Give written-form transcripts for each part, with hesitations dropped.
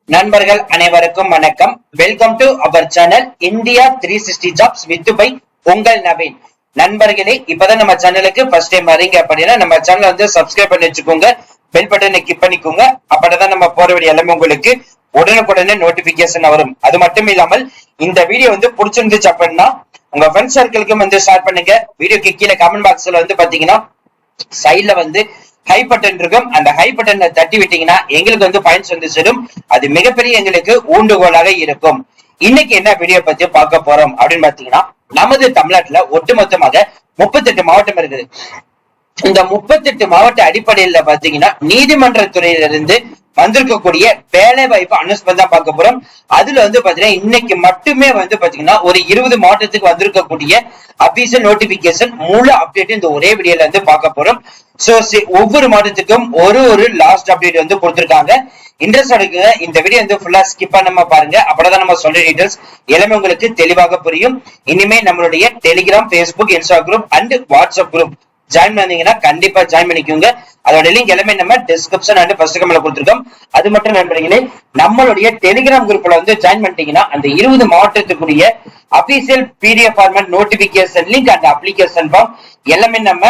நண்பர்கள் அனைவருக்கும் வணக்கம். Welcome to our channel India 360 jobs with by உங்கள் நவீன். நண்பர்களே, இப்பதான் நம்ம சேனலுக்கு ஃபர்ஸ்ட் டைம் வரீங்க அப்படின்னா நம்ம சேனல் வந்து சப்ஸ்கிரைப் பண்ணி வச்சுக்கோங்க, பெல் பட்டனை கிளிக் பண்ணிக்கோங்க. அப்பதான் நம்ம போற வீடியோ எல்லாமே உங்களுக்கு உடனுக்குடனே நோட்டிபிகேஷன் வரும். அது மட்டும் இல்லாமல் இந்த வீடியோ வந்து பிடிச்சிருந்துச்சு அப்படின்னா உங்க ஃப்ரெண்ட்ஸ் சர்க்கிளுக்கும் வந்து ஷேர் பண்ணுங்க. வீடியோக்கு கீழே கமெண்ட் பாக்ஸ்ல வந்து பாத்தீங்கன்னா சைட்ல வந்து ஹை பட்டன் இருக்கும். அந்த ஹை பட்டனை தட்டி விட்டீங்கன்னா எங்களுக்கு வந்து பாயிண்ட்ஸ் வந்து சேரும். அது மிகப்பெரிய எங்களுக்கு ஊண்டுகோலாக இருக்கும். இன்னைக்கு என்ன வீடியோ பத்தி பார்க்க போறோம் அப்படின்னு பாத்தீங்கன்னா, நமது தமிழ்நாட்டுல ஒட்டுமொத்தமாக 38 மாவட்டம் இருக்குது. இந்த 38 மாவட்ட அடிப்படையில பாத்தீங்கன்னா நீதிமன்ற துறையிலிருந்து வந்திருக்கக்கூடிய வேலை வாய்ப்பு அனௌன்ஸ்மெண்ட் தான் பார்க்க போறோம். அதுல வந்து பாத்தீங்கன்னா இன்னைக்கு மட்டுமே வந்து பாத்தீங்கன்னா ஒரு 20 மாவட்டத்துக்கு வந்திருக்கக்கூடிய அபிஷியல் நோட்டிபிகேஷன் முழு அப்டேட் இந்த ஒரே வீடியோல வந்து பார்க்க போறோம். சோ ஒவ்வொரு மாவட்டத்துக்கும் ஒரு லாஸ்ட் அப்டேட் வந்து கொடுத்திருக்காங்க. இன்ட்ரெஸ்ட் எடுக்குங்க, இந்த வீடியோ வந்து ஃபுல்லா ஸ்கிப் பண்ணாம பாருங்க. அப்பதான் நம்ம சொல்ற டீடைல்ஸ் எல்லாமே உங்களுக்கு தெளிவாக புரியும். இனிமே நம்மளுடைய Telegram, Facebook, Instagram and WhatsApp group join பண்ணீங்கன்னா கண்டிப்பா ஜாயின் பண்ணிக்கோங்க. அதோட லிங்க் எல்லாமே நம்ம டிஸ்கிரிப்ஷன் அண்ட் ஃபர்ஸ்ட் கமெண்ட்ல கொடுத்திருக்கோம். அது மட்டும் நண்பர்களே, நம்மளுடைய டெலிகிராம் குரூப்ல வந்து ஜாயின் பண்ணிட்டீங்கன்னா அந்த 20 மாவட்டத்துக்குரிய official PDF format notification link and application form எல்லாமே நம்ம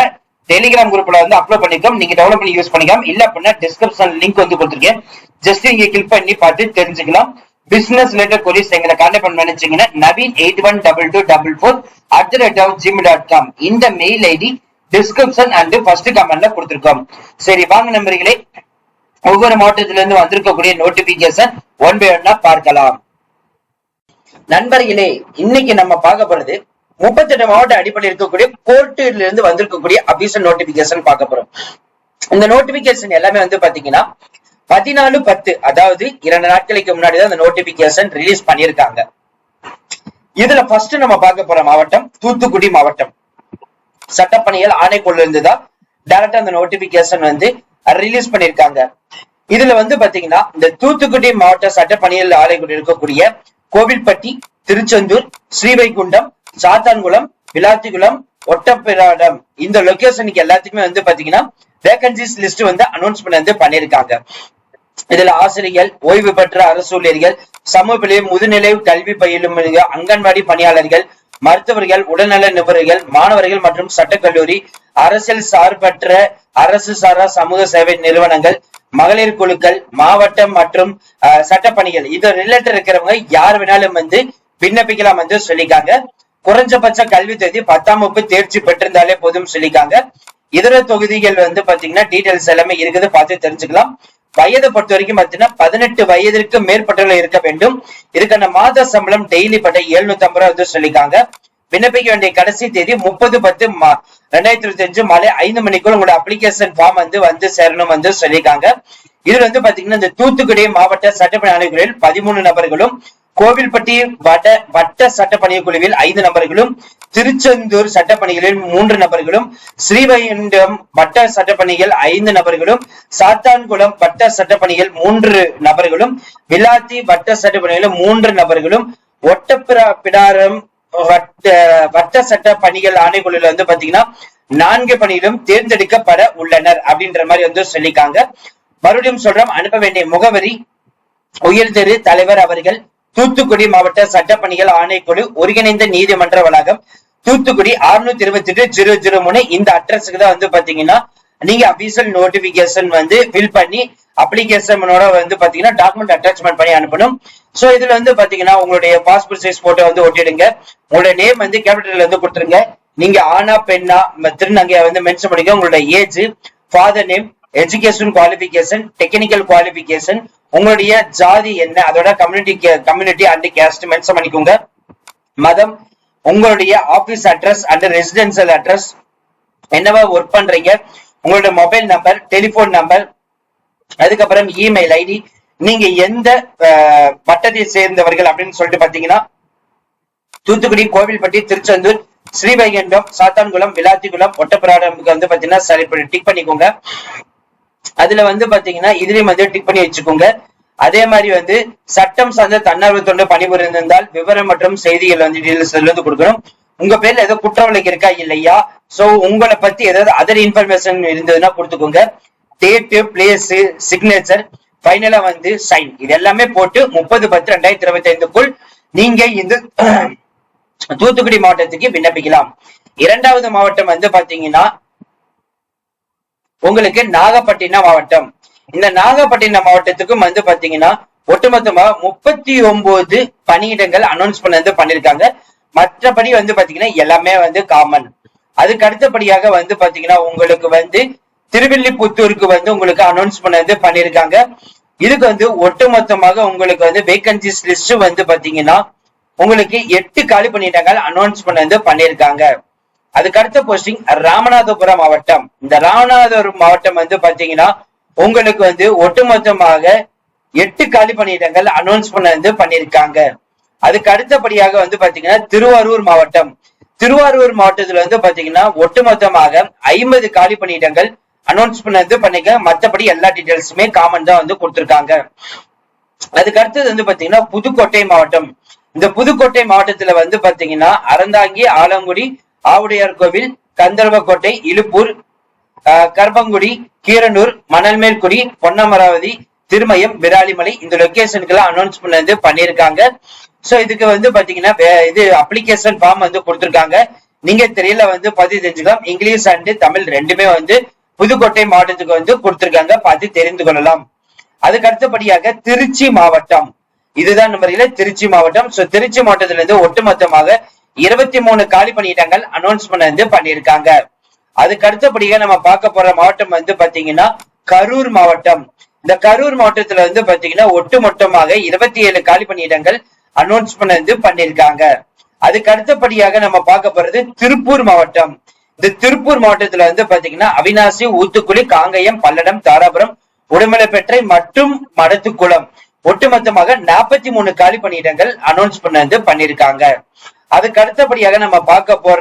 டெலிகிராம் குரூப்ல வந்து அப்லோட் பண்ணிக்கோம். நீங்க டெவலப் பண்ணி யூஸ் பண்ணிக்கலாம். இல்ல அப்படின்னா டிஸ்கிரிப்ஷன் லிங்க் வந்து கொடுத்திருக்கேன், ஜஸ்ட் இங்க கிளிக் பண்ணி பார்த்து தெரிஞ்சுக்கலாம். பிசினஸ் ரிலேட்டட் கொரிஸ் எங்களை கான்டாக்ட் பண்ண நினைச்சீங்கன்னா naveen812244@gmail.com இந்த mail ID description and first கமெண்ட்ல கொடுத்திருக்கோம். சரி வாங்க நண்பர்களே, ஒவ்வொரு மாவட்டத்தில இருந்து வந்திருக்கக்கூடிய நோட்டிபிகேஷன் ஒன் பை ஒன்னா பார்க்கலாம். நண்பர்களே, இன்னைக்கு நம்ம பார்க்க போறது 38 மாவட்ட அடிப்படையில் இருக்கக்கூடிய கோர்ட்டில இருந்து வந்திருக்கக்கூடிய அபிஷியல் நோட்டிபிகேஷன் பார்க்க போறோம். இந்த நோட்டிபிகேஷன் எல்லாமே வந்து பாத்தீங்கன்னா 14/10 அதாவது 2 நாட்களுக்கு முன்னாடிதான் இந்த நோட்டிபிகேஷன் ரிலீஸ் பண்ணிருக்காங்க. இதுல ஃபர்ஸ்ட் நம்ம பார்க்க போற மாவட்டம் தூத்துக்குடி மாவட்டம். சட்டப்பணிகள் ஆணைக்குள்ள இருந்துதான் டைரக்டா அந்த நோட்டிபிகேஷன் வந்து ரிலீஸ் பண்ணிருக்காங்க. இதுல வந்து பாத்தீங்கன்னா இந்த தூத்துக்குடி மாவட்ட சட்டப்பணிகள் ஆணைக்குள்ள இருக்கக்கூடிய கோவில்பட்டி, திருச்செந்தூர், ஸ்ரீவைகுண்டம், சாத்தான்குளம், விளாத்திகுளம், ஒட்டப்பிராடம் இந்த லொகேஷனுக்கு எல்லாத்துக்குமே வந்து பாத்தீங்கன்னா வேகன்சிஸ் லிஸ்ட் வந்து அனௌன்ஸ்மெண்ட் வந்து பண்ணிருக்காங்க. இதுல ஆசிரியர்கள், ஓய்வு பெற்ற அரசு ஊழியர்கள், சமூக முதுநிலை கல்வி பயிலும் அங்கன்வாடி பணியாளர்கள், மருத்துவர்கள், உடல்நல நிபுணர்கள், மாணவர்கள் மற்றும் சட்டக்கல்லூரி, அரசியல் சார்பற்ற அரசு சாரா சமூக சேவை நிறுவனங்கள், மகளிர் குழுக்கள், மாவட்டம் மற்றும் சட்டப்பணிகள் இது ரிலேட்டட் இருக்கிறவங்க யார் வேணாலும் வந்து விண்ணப்பிக்கலாம் வந்து சொல்லிக்காங்க. குறைஞ்சபட்ச கல்வி தகுதி 10ஆம் வகுப்பு தேர்ச்சி பெற்றிருந்தாலே போதும் சொல்லிக்காங்க. இதர தொகுதிகள் வந்து பாத்தீங்கன்னா டீடைல்ஸ் எல்லாமே இருக்குது, பார்த்து தெரிஞ்சுக்கலாம். வயதை பொறுத்த வரைக்கும் பாத்தீங்கன்னா 18 வயதிற்கு மேற்பட்டவர்கள் இருக்க வேண்டும். இதுக்கான மாத சம்பளம் டெய்லி பட்ட 750 ரூபாய் வந்து சொல்லிக்காங்க. விண்ணப்பிக்க வேண்டிய கடைசி தேதி 30/10/2025 மாலை 5 மணிக்குள் உங்களோட அப்ளிகேஷன் ஃபார்ம் வந்து சேரணும் வந்து சொல்லியிருக்காங்க. இதுல வந்து பாத்தீங்கன்னா இந்த தூத்துக்குடி மாவட்ட சட்டப்பணி ஆணையக்குழுவில் 13 நபர்களும், கோவில்பட்டி வட்ட சட்டப்பணிய குழுவில் 5 நபர்களும், திருச்செந்தூர் சட்டப்பணிகளில் 3 நபர்களும், ஸ்ரீவைகுண்டம் வட்ட சட்டப்பணிகள் 5 நபர்களும், சாத்தான்குளம் வட்ட சட்டப்பணிகள் 3 நபர்களும், விளாத்தி வட்ட சட்டப்பணிகள் 3 நபர்களும், ஒட்டப்பிடாரம் வட்ட சட்ட பணிகள் ஆணைக்குழுல வந்து பாத்தீங்கன்னா 4 பணிகளும் தேர்ந்தெடுக்கப்பட உள்ளனர் அப்படின்ற மாதிரி வந்து சொல்லிக்காங்க. மறுபடியும் சொல்றோம், அனுப்ப வேண்டிய முகவரி உயர்திரு தலைவர் அவர்கள், தூத்துக்குடி மாவட்ட சட்டப்பணிகள் ஆணைக்குழு, ஒருங்கிணைந்த நீதிமன்ற வளாகம், தூத்துக்குடி 628-003 இந்த அட்ரஸுக்கு தான் வந்து பாத்தீங்கன்னா நீங்க அபிஷியல் நோட்டிபிகேஷன் வந்து ஃபில் பண்ணி அப்ளிகேஷனோட வந்து பாத்தீங்கன்னா டாக்குமெண்ட் அட்டாச்மெண்ட் பண்ணி அனுப்பணும். சோ இதுல வந்து பாத்தீங்கன்னா உங்களுடைய பாஸ்போர்ட் சைஸ் போட்டோ வந்து ஒட்டிடுங்க. உங்களுடைய நேம் வந்து கேபிட்டல் வந்து கொடுத்துருங்க. நீங்க ஆனா பெண்ணா திருநங்கையா வந்து மென்ஷன் பண்ணிக்க. உங்களுடைய age, father name, education qualification, technical qualification, உங்களுடைய ஜாதி என்ன, அதோட கம்யூனிட்டி அண்ட் கேஸ்ட் மென்ஷன் பண்ணிக்கோங்க. மதம், உங்களுடைய office address and residential address, என்னவா ஒர்க் பண்றீங்க, உங்களுடைய மொபைல் நம்பர், டெலிபோன் நம்பர், அதுக்கப்புறம் இமெயில் ஐடி, நீங்க எந்த வட்டத்தை சேர்ந்தவர்கள் அப்படின்னு சொல்லிட்டு பாத்தீங்கன்னா தூத்துக்குடி, கோவில்பட்டி, திருச்செந்தூர், ஸ்ரீவைகுண்டம், சாத்தான்குளம், விளாத்திகுளம், ஒட்டப்பிராடமுக்கு வந்து பாத்தீங்கன்னா டிக் பண்ணிக்கோங்க. அதுல வந்து பாத்தீங்கன்னா இதுலயும் வந்து டிக் பண்ணி வச்சுக்கோங்க. அதே மாதிரி வந்து சட்டம் சார்ந்த தன்னார்வ தொண்டு பணிபுரிந்திருந்தால் விவரம் மற்றும் செய்திகள் வந்து டீடைல்ஸ் கொடுக்கணும். உங்க பேர்ல ஏதோ குற்ற வழக்கு இருக்கா இல்லையா, சோ உங்களை பத்தி ஏதாவது அதர் இன்ஃபர்மேஷன் இருந்ததுன்னா கொடுத்துக்கோங்க. டேட், பிளேஸ், சிக்னேச்சர், ஃபைனலா வந்து சைன். இது எல்லாமே போட்டு 30/10/2025க்குள் நீங்க இந்த தூத்துக்குடி மாவட்டத்துக்கு விண்ணப்பிக்கலாம். இரண்டாவது மாவட்டம் வந்து பாத்தீங்கன்னா உங்களுக்கு நாகப்பட்டினம் மாவட்டம். இந்த நாகப்பட்டினம் மாவட்டத்துக்கும் வந்து பாத்தீங்கன்னா ஒட்டுமொத்தமா 39 பணியிடங்கள் அனௌன்ஸ் பண்ணிருக்காங்க. மற்றபடி வந்து பாத்தீங்கன்னா எல்லாமே வந்து காமன். அதுக்கு அடுத்தபடியாக வந்து பாத்தீங்கன்னா உங்களுக்கு வந்து திருவில்லிபுத்தூருக்கு வந்து உங்களுக்கு அனௌன்ஸ் பண்ணிருக்காங்க. இதுக்கு வந்து ஒட்டுமொத்தமாக உங்களுக்கு வந்து வேகன்சிஸ் லிஸ்ட் வந்து பாத்தீங்கன்னா உங்களுக்கு 8 காலி பணியிடங்கள் அனௌன்ஸ் பண்ணிருக்காங்க. அதுக்கு அடுத்த போஸ்டிங் ராமநாதபுரம் மாவட்டம். இந்த ராமநாதபுரம் மாவட்டம் வந்து பாத்தீங்கன்னா உங்களுக்கு வந்து ஒட்டுமொத்தமாக 8 காலி பணியிடங்கள் அனௌன்ஸ் பண்ணிருக்காங்க. அதுக்கு அடுத்தபடியாக வந்து பாத்தீங்கன்னா திருவாரூர் மாவட்டம். திருவாரூர் மாவட்டத்துல வந்து பாத்தீங்கன்னா ஒட்டுமொத்தமாக 50 காலி பணியிடங்கள் அனௌன்ஸ் பண்ணிக்க. மற்றபடி எல்லா டீடைல்ஸுமே காமன் தான் வந்து கொடுத்திருக்காங்க. அதுக்கு அடுத்தது வந்து பாத்தீங்கன்னா புதுக்கோட்டை மாவட்டம். இந்த புதுக்கோட்டை மாவட்டத்துல வந்து பாத்தீங்கன்னா அறந்தாங்கி, ஆலங்குடி, ஆவுடையார் கோவில், கந்தர்வக்கோட்டை, இலுப்பூர், கர்பங்குடி, கீரனூர், மணல்மேல்குடி, பொன்னமராவதி, திருமயம், விராலிமலை இந்த லொகேஷனுக்கு எல்லாம் அனௌன்ஸ் பண்ணிருக்காங்க. சோ இதுக்கு வந்து பாத்தீங்கன்னா இது அப்ளிகேஷன் ஃபார்ம் வந்து கொடுத்திருக்காங்க. நீங்க தெரியல வந்து பதிவு தெரிஞ்சுக்கலாம். இங்கிலீஷ் அண்ட் தமிழ் ரெண்டுமே வந்து புதுக்கோட்டை மாவட்டத்துக்கு வந்து கொடுத்திருக்காங்க, பார்த்து தெரிந்து கொள்ளலாம். அதுக்கு அடுத்தபடியாக திருச்சி மாவட்டம். இதுதான் நம்பர்ல திருச்சி மாவட்டம். சோ திருச்சி மாவட்டத்துல இருந்து ஒட்டுமொத்தமாக 23 காலி பணியிடங்கள் அனௌன்ஸ் பண்ணிருக்காங்க. அதுக்கு அடுத்தபடியாக நம்ம பார்க்க போற மாவட்டம் வந்து பாத்தீங்கன்னா கரூர் மாவட்டம். இந்த கரூர் மாவட்டத்துல வந்து பாத்தீங்கன்னா ஒட்டுமொத்தமாக 27 காலி பணியிடங்கள் அனௌன்ஸ் பண்ணிருக்காங்க. அதுக்கு அடுத்தபடியாக நம்ம பார்க்க போறது திருப்பூர் மாவட்டம். இந்த திருப்பூர் மாவட்டத்துல வந்து பாத்தீங்கன்னா அவினாசி, ஊத்துக்குளி, காங்கயம், பல்லடம், தாராபுரம், உடுமலைப்பேட்டை மற்றும் மடத்துக்குளம் ஒட்டுமொத்தமாக 43 காலி பணியிடங்கள் அனௌன்ஸ் பண்ணிருக்காங்க. அதுக்கு அடுத்தபடியாக நம்ம பார்க்க போற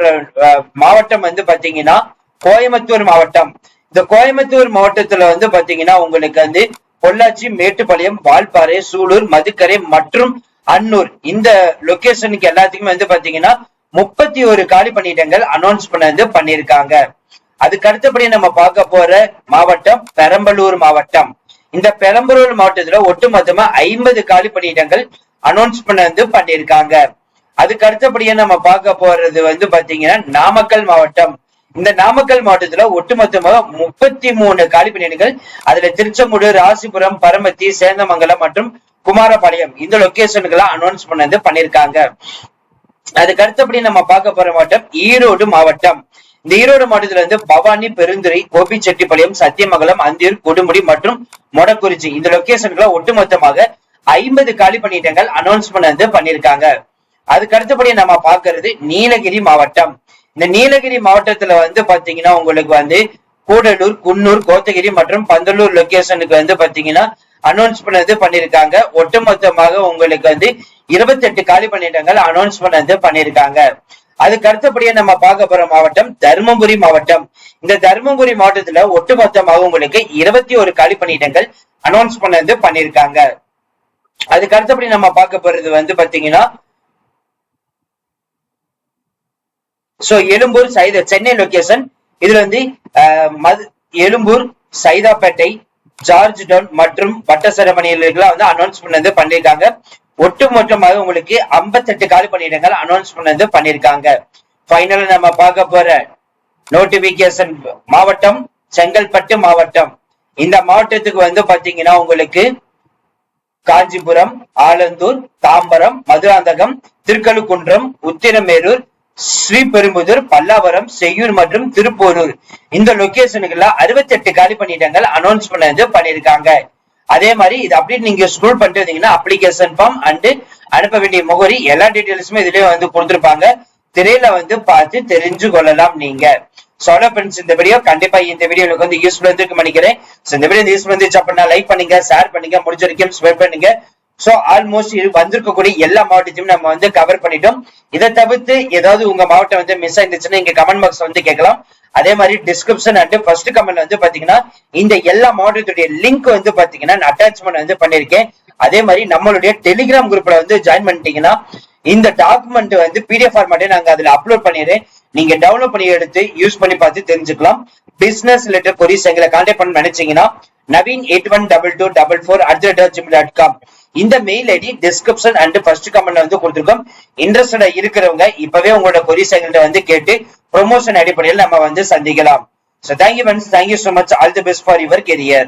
மாவட்டம் வந்து பாத்தீங்கன்னா கோயம்புத்தூர் மாவட்டம். இந்த கோயம்புத்தூர் மாவட்டத்துல வந்து பாத்தீங்கன்னா உங்களுக்கு வந்து பொள்ளாச்சி, மேட்டுப்பாளையம், வால்பாறை, சூலூர், மதுக்கரை மற்றும் அன்னூர் இந்த லொகேஷனுக்கு எல்லாத்துக்குமே வந்து பாத்தீங்கன்னா 31 காலி பணியிடங்கள் அனௌன்ஸ் பண்ணிருக்காங்க. அதுக்கு அடுத்தபடி நம்ம பார்க்க போற மாவட்டம் பெரம்பலூர் மாவட்டம். இந்த பெரம்பலூர் மாவட்டத்துல ஒட்டுமொத்தமா 50 காலி பணியிடங்கள் அனௌன்ஸ் பண்ணிருக்காங்க. அதுக்கு அடுத்தபடியா நம்ம பார்க்க போறது வந்து பாத்தீங்கன்னா நாமக்கல் மாவட்டம். இந்த நாமக்கல் மாவட்டத்துல ஒட்டுமொத்தமாக 33 காலி பணியிடங்கள், அதுல திருச்செங்கோடு, ராசிபுரம், பரமத்தி, சேந்தமங்கலம் மற்றும் குமாரபாளையம் இந்த லொகேஷனுக்கு எல்லாம் அனௌன்ஸ் பண்ணிருக்காங்க. அதுக்கு அடுத்தபடி நம்ம பார்க்க போற மாவட்டம் ஈரோடு மாவட்டம். இந்த ஈரோடு மாவட்டத்துல இருந்து பவானி, பெருந்துறை, கோபிச்செட்டிப்பாளையம், சத்தியமங்கலம், அந்தியூர், கொடுமுடி மற்றும் மொடக்குறிச்சி இந்த லொகேஷனுக்கு ஒட்டுமொத்தமாக 50 காலி பணியிடங்கள் அனௌன்ஸ் பண்ணிருக்காங்க. அதுக்கு அடுத்தபடி நம்ம பாக்குறது நீலகிரி மாவட்டம். இந்த நீலகிரி மாவட்டத்துல வந்து பாத்தீங்கன்னா உங்களுக்கு வந்து கூடலூர், குன்னூர், கோத்தகிரி மற்றும் பந்தலூர் லொகேஷனுக்கு வந்து பாத்தீங்கன்னா அனௌன்ஸ் பண்ணிருக்காங்க. ஒட்டுமொத்தமாக உங்களுக்கு வந்து 28 காலி பணியிடங்கள் அனௌன்ஸ் பண்ணிருக்காங்க. அதுக்கு அடுத்தபடியே நம்ம பார்க்க போற மாவட்டம் தருமபுரி மாவட்டம். இந்த தருமபுரி மாவட்டத்துல ஒட்டுமொத்தமாக உங்களுக்கு 21 காலி பணியிடங்கள் அனௌன்ஸ் பண்ணிருக்காங்க. அதுக்கு அடுத்தபடி நம்ம பார்க்க போறது வந்து பாத்தீங்கன்னா எழும்பூர், சென்னை லொகேஷன். இதுல வந்து எழும்பூர், சைதாப்பேட்டை, ஜார்ஜ் டவுன் மற்றும் வட்டசர பணியிடங்களை வந்து அனௌன்ஸ் பண்ணிருக்காங்க. ஒட்டுமொத்தமாக உங்களுக்கு 58 காலி பணியிடங்கள் அனௌன்ஸ் பண்ணிருக்காங்க. ஃபைனலா நம்ம பார்க்க போற நோட்டிபிகேஷன் மாவட்டம் செங்கல்பட்டு மாவட்டம். இந்த மாவட்டத்துக்கு வந்து பாத்தீங்கன்னா உங்களுக்கு காஞ்சிபுரம், ஆலந்தூர், தாம்பரம், மதுராந்தகம், திருக்கழுக்குன்றம், உத்திரமேரூர், ஸ்ரீபெரும்புதூர், பல்லாவரம், செய்யூர் மற்றும் திருப்போரூர் இந்த லொகேஷனுக்குள்ள 68 காலி பணியிடங்கள் அனௌன்ஸ் பண்ணிருக்காங்க. அதே மாதிரி இது அப்படி நீங்க ஸ்க்ரோல் பண்ணிட்டு வந்தீங்கன்னா அப்ளிகேஷன் ஃபார்ம் அண்ட் அனுப்ப வேண்டிய முகவரி எல்லா டீடைல்ஸுமே இதுலயே வந்து கொடுத்திருப்பாங்க. திரையில வந்து பார்த்து தெரிஞ்சு கொள்ளலாம் நீங்க. சோலோ ஃப்ரெண்ட்ஸ், இந்த வீடியோ கண்டிப்பா இந்த வீடியோ எனக்கு வந்து யூஸ்ஃபுல் இருக்கு நினைக்கிறேன். இந்த வீடியோ யூஸ்ஃபுல் இருந்துச்சு அப்படின்னா லைக் பண்ணுங்க, ஷேர் பண்ணுங்க, முடிஞ்ச வரைக்கும் ஸ்ப்ரெட் பண்ணுங்க. சோ ஆல்மோஸ்ட் இது வந்திருக்கக்கூடிய எல்லா மாவட்டத்தையும் நம்ம வந்து கவர் பண்ணிட்டோம். இதை தவிர்த்து ஏதாவது உங்க மாவட்டம் வந்து மிஸ் ஆயிருந்துச்சுன்னா இங்க கமெண்ட் பாக்ஸ் வந்து கேட்கலாம். அதே மாதிரி டிஸ்கிரிப்ஷன் அண்ட் ஃபர்ஸ்ட் கமெண்ட்ல வந்து பாத்தீங்கன்னா இந்த எல்லா மாவட்டத்துடைய லிங்க் வந்து பாத்தீங்கன்னா நான் அட்டாச்மெண்ட் வந்து பண்ணிருக்கேன். அதே மாதிரி நம்மளுடைய டெலிகிராம் குரூப்ல வந்து ஜாயின் பண்ணிட்டீங்கன்னா இந்த டாக்குமெண்ட் வந்து PDF ஃபார்மேட்டே நாங்க அதுல அப்லோட் பண்ணிடுறேன். நீங்க டவுன்லோட் பண்ணி எடுத்து யூஸ் பண்ணி பார்த்து தெரிஞ்சுக்கலாம். பிசினஸ் ரிலேட்டட் கொரிஸ் எங்களை கான்டாக்ட் பண்ண நினைச்சீங்கன்னா naveen812244@gmail.com. இந்த mail ID description and first கமெண்ட்ல வந்து கொடுத்திருக்கோம். இன்ட்ரெஸ்டடா இருக்கிறவங்க இப்பவே உங்களோட கொரிஸ் எங்கள்கிட்ட வந்து கேட்டு ப்ரொமோஷன் அடிப்படையில் நம்ம வந்து சந்திக்கலாம். So thank you friends, thank you so much, all the best for your career.